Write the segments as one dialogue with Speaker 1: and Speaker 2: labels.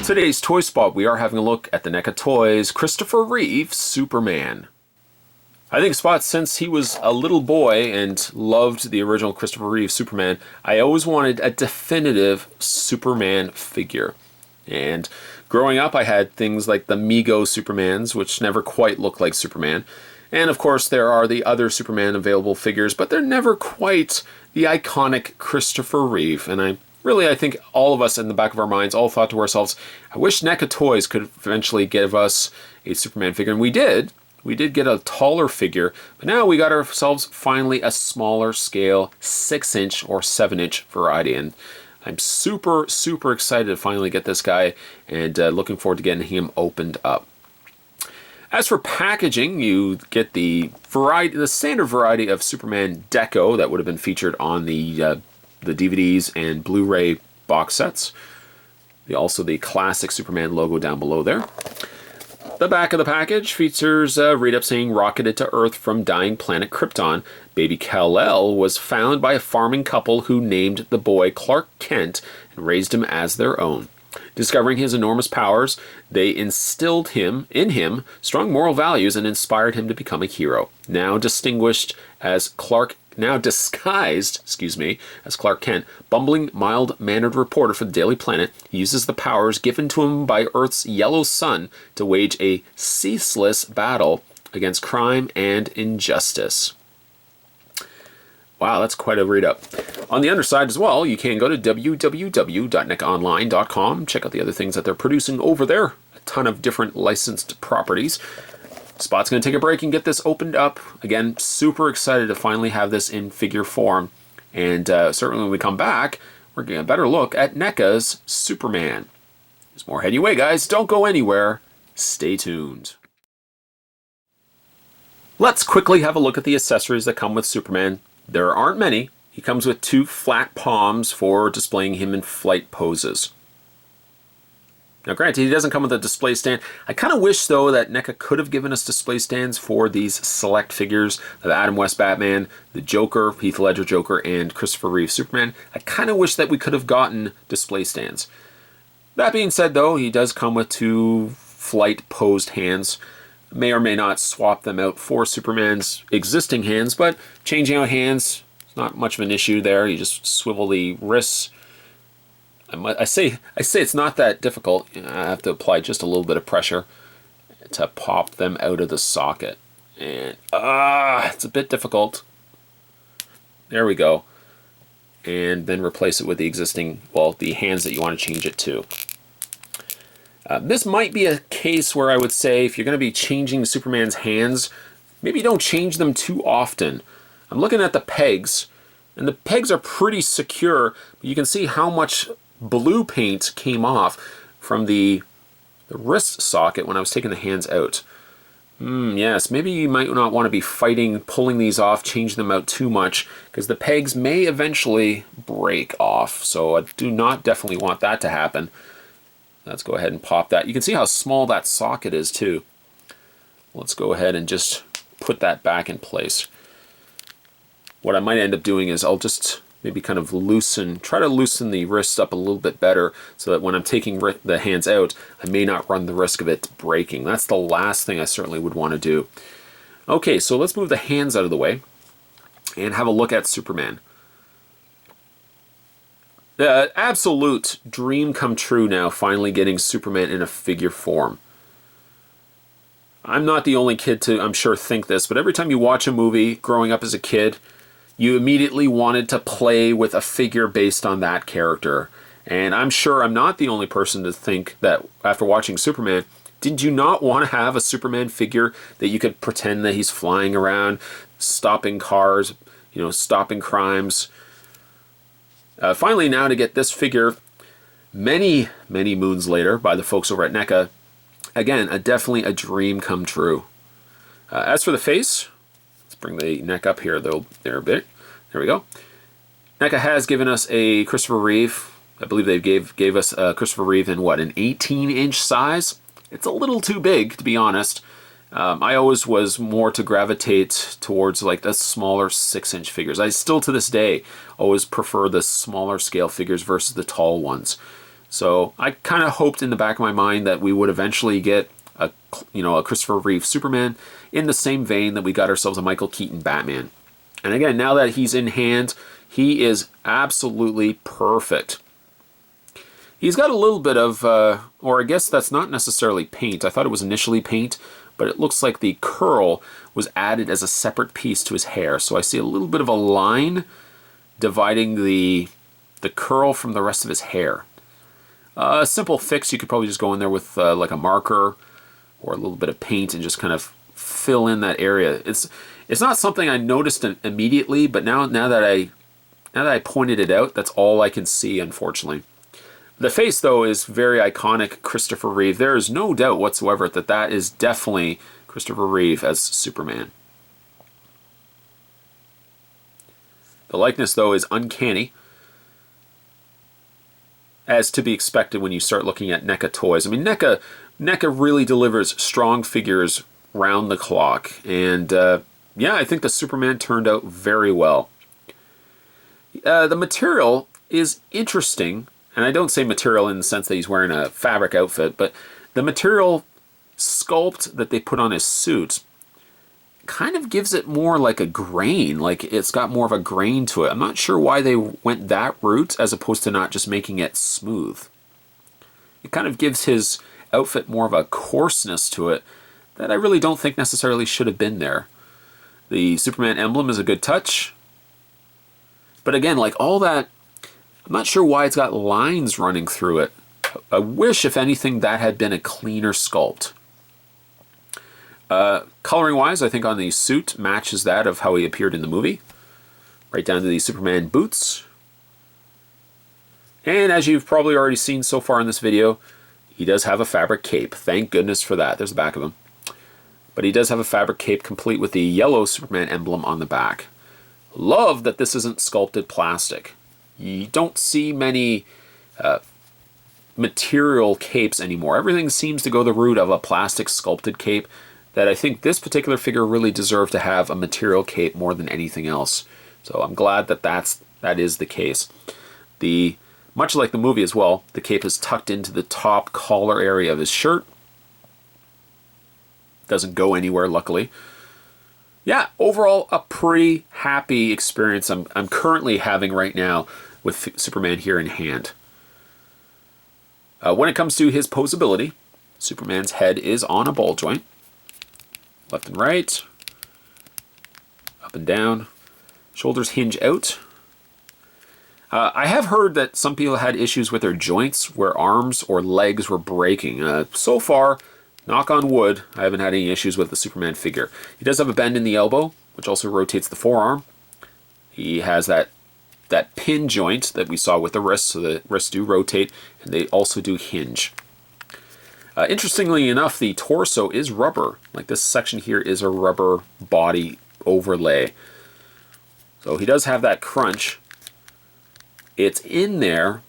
Speaker 1: Today's Toy Spot, we are having a look at the NECA Toys Christopher Reeve Superman. I think Spot, since he was a little boy and loved the original Christopher Reeve Superman, I always wanted a definitive Superman figure. And growing up, I had things like the Mego Supermans, which never quite looked like Superman. And of course, there are the other Superman available figures, but they're never quite the iconic Christopher Reeve. And I think all of us in the back of our minds all thought to ourselves, I wish NECA Toys could eventually give us a Superman figure. And we did. We did get a taller figure, but now we got ourselves finally a smaller scale 6-inch or 7-inch variety. And I'm super excited to finally get this guy, and looking forward to getting him opened up. As for packaging, you get the standard variety of Superman deco that would have been featured on the DVDs and Blu-ray box sets. Also the classic Superman logo down below there. The back of the package features a read-up saying, rocketed to Earth from dying planet Krypton, baby Kal-El was found by a farming couple who named the boy Clark Kent and raised him as their own. Discovering his enormous powers, they instilled in him strong moral values and inspired him to become a hero. Now disguised as Clark Kent, bumbling, mild-mannered reporter for the Daily Planet, he uses the powers given to him by Earth's yellow sun to wage a ceaseless battle against crime and injustice. Wow, that's quite a read-up. On the underside as well, you can go to www.necaonline.com, check out the other things that they're producing over there. A ton of different licensed properties. Spot's going to take a break and get this opened up. Again, super excited to finally have this in figure form. And certainly when we come back, we're getting a better look at NECA's Superman. There's more heading away, guys. Don't go anywhere. Stay tuned. Let's quickly have a look at the accessories that come with Superman. There aren't many. He comes with 2 flat palms for displaying him in flight poses. Now granted, he doesn't come with a display stand. I kind of wish though that NECA could have given us display stands for these select figures of Adam West Batman, the Joker, Heath Ledger Joker, and Christopher Reeve Superman. I kind of wish that we could have gotten display stands. That being said though, he does come with 2 flight posed hands. May or may not swap them out for Superman's existing hands, but changing out hands is not much of an issue there. You just swivel the wrists. I say it's not that difficult. I have to apply just a little bit of pressure to pop them out of the socket. And it's a bit difficult. There we go. And then replace it with the existing, the hands that you want to change it to. This might be a case where I would say if you're going to be changing Superman's hands, maybe don't change them too often. I'm looking at the pegs, and the pegs are pretty secure, but you can see how much blue paint came off from the wrist socket when I was taking the hands out. Yes, maybe you might not want to be pulling these off, changing them out too much, because the pegs may eventually break off. So I do not definitely want that to happen. Let's go ahead and pop that. You can see how small that socket is too. Let's go ahead and just put that back in place. What I might end up doing is I'll just maybe kind of try to loosen the wrists up a little bit better so that when I'm taking the hands out, I may not run the risk of it breaking. That's the last thing I certainly would want to do. Okay, so let's move the hands out of the way and have a look at Superman. The absolute dream come true now, finally getting Superman in a figure form. I'm not the only kid to, I'm sure, think this, but every time you watch a movie growing up as a kid, you immediately wanted to play with a figure based on that character. And I'm sure I'm not the only person to think that after watching Superman, did you not want to have a Superman figure that you could pretend that he's flying around, stopping cars, stopping crimes? Finally, now to get this figure many moons later by the folks over at NECA, again, definitely a dream come true. As for the face, let's bring the neck up here there a bit. There we go. NECA has given us a Christopher Reeve. I believe they gave us a Christopher Reeve in an 18-inch size. It's a little too big, to be honest. I always was more to gravitate towards like the smaller 6-inch figures. I still to this day always prefer the smaller scale figures versus the tall ones. So I kind of hoped in the back of my mind that we would eventually get a Christopher Reeve Superman in the same vein that we got ourselves a Michael Keaton Batman. And again, now that he's in hand, he is absolutely perfect. He's got a little bit of, or I guess that's not necessarily paint. I thought it was initially paint, but it looks like the curl was added as a separate piece to his hair. So I see a little bit of a line dividing the curl from the rest of his hair. A simple fix, you could probably just go in there with like a marker or a little bit of paint and just kind of fill in that area. It's not something I noticed immediately, but now that I pointed it out, that's all I can see, unfortunately. The face, though, is very iconic Christopher Reeve. There is no doubt whatsoever that is definitely Christopher Reeve as Superman. The likeness, though, is uncanny, as to be expected when you start looking at NECA toys. I mean, NECA really delivers strong figures round the clock. And, yeah, I think the Superman turned out very well. The material is interesting. And I don't say material in the sense that he's wearing a fabric outfit, but the material sculpt that they put on his suit kind of gives it more like a grain, like it's got more of a grain to it. I'm not sure why they went that route as opposed to not just making it smooth. It kind of gives his outfit more of a coarseness to it that I really don't think necessarily should have been there. The Superman emblem is a good touch. But again, like all that, I'm not sure why it's got lines running through it. I wish, if anything, that had been a cleaner sculpt. Coloring-wise, I think on the suit matches that of how he appeared in the movie. Right down to the Superman boots. And as you've probably already seen so far in this video, he does have a fabric cape. Thank goodness for that. There's the back of him. But he does have a fabric cape complete with the yellow Superman emblem on the back. Love that this isn't sculpted plastic. You don't see many material capes anymore. Everything seems to go the route of a plastic sculpted cape, that I think this particular figure really deserved to have a material cape more than anything else. So I'm glad that that is the case. Much like the movie as well, the cape is tucked into the top collar area of his shirt. Doesn't go anywhere, luckily. Yeah, overall, a pretty happy experience I'm currently having right now with Superman here in hand. When it comes to his posability, Superman's head is on a ball joint. Left and right. Up and down. Shoulders hinge out. I have heard that some people had issues with their joints where arms or legs were breaking. So far, knock on wood, I haven't had any issues with the Superman figure. He does have a bend in the elbow, which also rotates the forearm. He has that pin joint that we saw with the wrists, so the wrists do rotate, and they also do hinge. Interestingly enough, the torso is rubber. Like this section here is a rubber body overlay. So he does have that crunch. It's in there,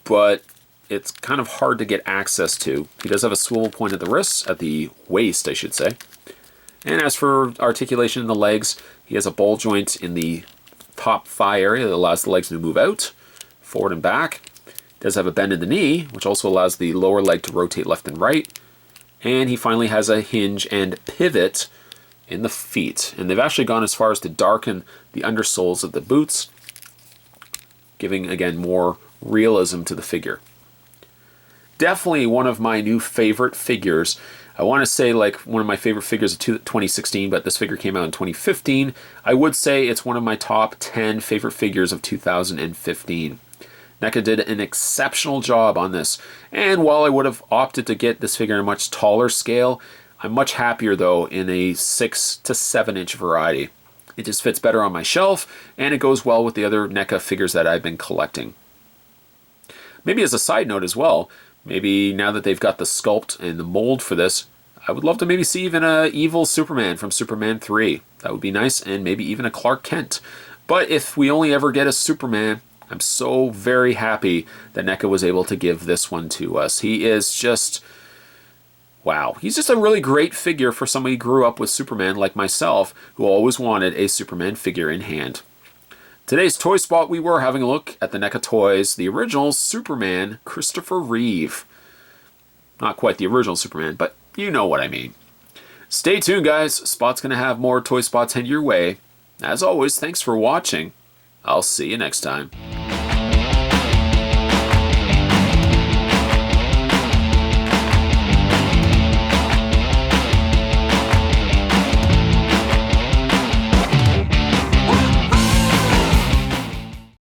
Speaker 1: but it's kind of hard to get access to. He does have a swivel point at the wrists, at the waist, I should say. And as for articulation in the legs, he has a ball joint in the top thigh area that allows the legs to move out, forward and back. He does have a bend in the knee, which also allows the lower leg to rotate left and right. And he finally has a hinge and pivot in the feet. And they've actually gone as far as to darken the undersoles of the boots, giving, again, more realism to the figure. Definitely one of my new favorite figures. I want to say like one of my favorite figures of 2016, but this figure came out in 2015. I would say it's one of my top 10 favorite figures of 2015. NECA did an exceptional job on this, and while I would have opted to get this figure in a much taller scale, I'm much happier though in a 6 to 7 inch variety. It just fits better on my shelf, and it goes well with the other NECA figures that I've been collecting. Maybe as a side note as well, maybe now that they've got the sculpt and the mold for this, I would love to maybe see even a evil Superman from Superman 3. That would be nice, and maybe even a Clark Kent. But if we only ever get a Superman, I'm so very happy that NECA was able to give this one to us. He is just, wow. He's just a really great figure for somebody who grew up with Superman like myself, who always wanted a Superman figure in hand. Today's Toy Spot, we were having a look at the NECA Toys, the original Superman, Christopher Reeve. Not quite the original Superman, but you know what I mean. Stay tuned, guys. Spot's going to have more Toy Spots headed your way. As always, thanks for watching. I'll see you next time.